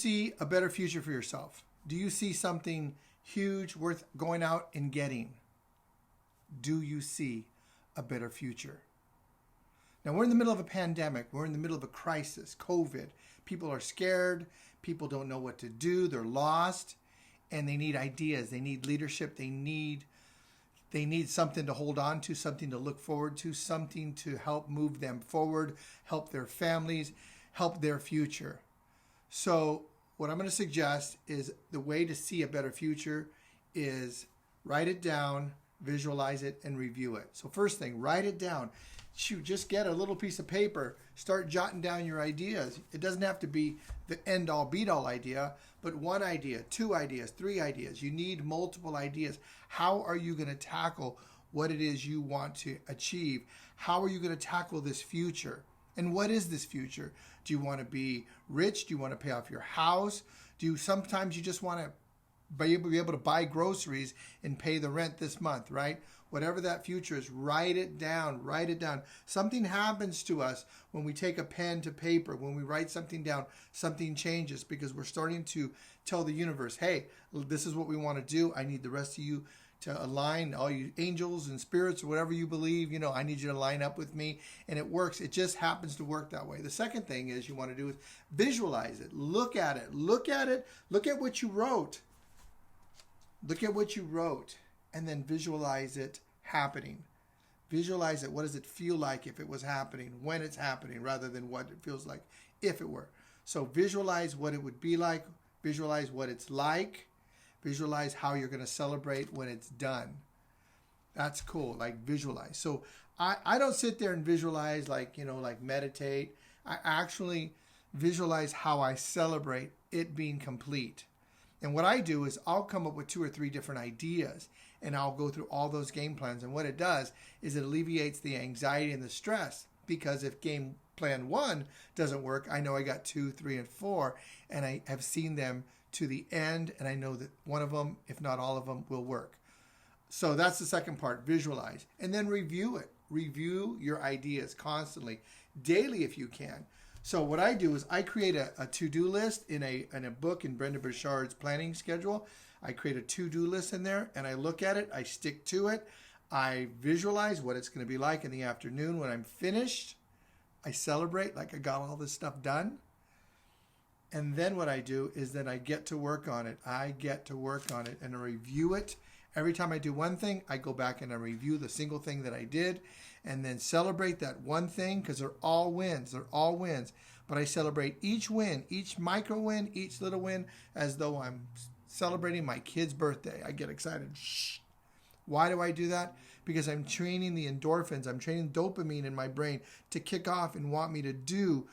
see a better future for yourself? Do you see something huge worth going out and getting? Do you see a better future? Now, we're in the middle of a pandemic. We're in the middle of a crisis, COVID. People are scared. People don't know what to do. They're lost. And they need ideas. They need leadership. They need something to hold on to, something to look forward to, something to help move them forward, help their families, help their future. So what I'm going to suggest is the way to see a better future is write it down, visualize it, and review it. So first thing, write it down. Shoot, just get a little piece of paper, start jotting down your ideas. It doesn't have to be the end-all, be-all idea, but one idea, two ideas, three ideas. You need multiple ideas. How are you going to tackle what it is you want to achieve? How are you going to tackle this future? And what is this future? Do you want to be rich? Do you want to pay off your house? Sometimes you just want to be able to buy groceries and pay the rent this month, right? Whatever that future is, write it down, write it down. Something happens to us when we take a pen to paper, when we write something down, something changes because we're starting to tell the universe, hey, this is what we want to do. I need the rest of you to align, all you angels and spirits or whatever you believe, I need you to line up with me. And it works. It just happens to work that way. The second thing is you want to do is visualize it. Look at it. Look at it. Look at what you wrote. Look at what you wrote. And then visualize it happening. Visualize it. What does it feel like if it was happening, when it's happening, rather than what it feels like if it were. So visualize what it would be like. Visualize what it's like. Visualize how you're going to celebrate when it's done. That's cool. Like visualize. So I don't sit there and visualize like meditate. I actually visualize how I celebrate it being complete. And what I do is I'll come up with 2 or 3 different ideas and I'll go through all those game plans. And what it does is it alleviates the anxiety and the stress, because if game plan 1 doesn't work, I know I got 2, 3, and 4, and I have seen them to the end, and I know that one of them, if not all of them, will work. So that's the second part, visualize. And then review it. Review your ideas constantly, daily if you can. So what I do is I create a to-do list in a book in Brendon Burchard's planning schedule. I create a to-do list in there and I look at it. I stick to it. I visualize what it's going to be like in the afternoon when I'm finished. I celebrate like I got all this stuff done. And then what I do is then I get to work on it. I get to work on it and I review it. Every time I do one thing, I go back and I review the single thing that I did and then celebrate that one thing, because they're all wins. They're all wins. But I celebrate each win, each micro win, each little win as though I'm celebrating my kid's birthday. I get excited. Shh. Why do I do that? Because I'm training the endorphins. I'm training dopamine in my brain to kick off and want me to do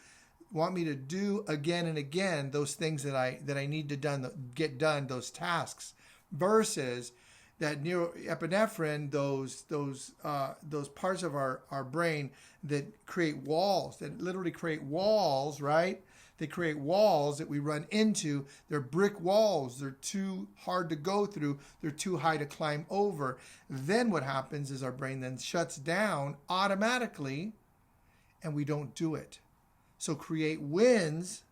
again and again those things that I need to get done, those tasks, versus that neuroepinephrine, those parts of our brain that create walls, that literally create walls, right? They create walls that we run into. They're brick walls. They're too hard to go through. They're too high to climb over. Then what happens is our brain then shuts down automatically and we don't do it. So create wins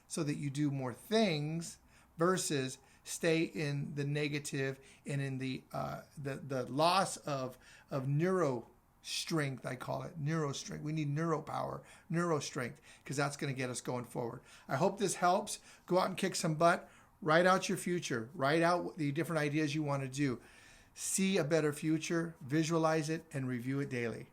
so that you do more things versus stay in the negative and in the loss of neuro strength. I call it neuro strength. We need neuro power, neuro strength, because that's going to get us going forward. I hope this helps. Go out and kick some butt. Write out your future. Write out the different ideas you want to do. See a better future, visualize it, and review it daily.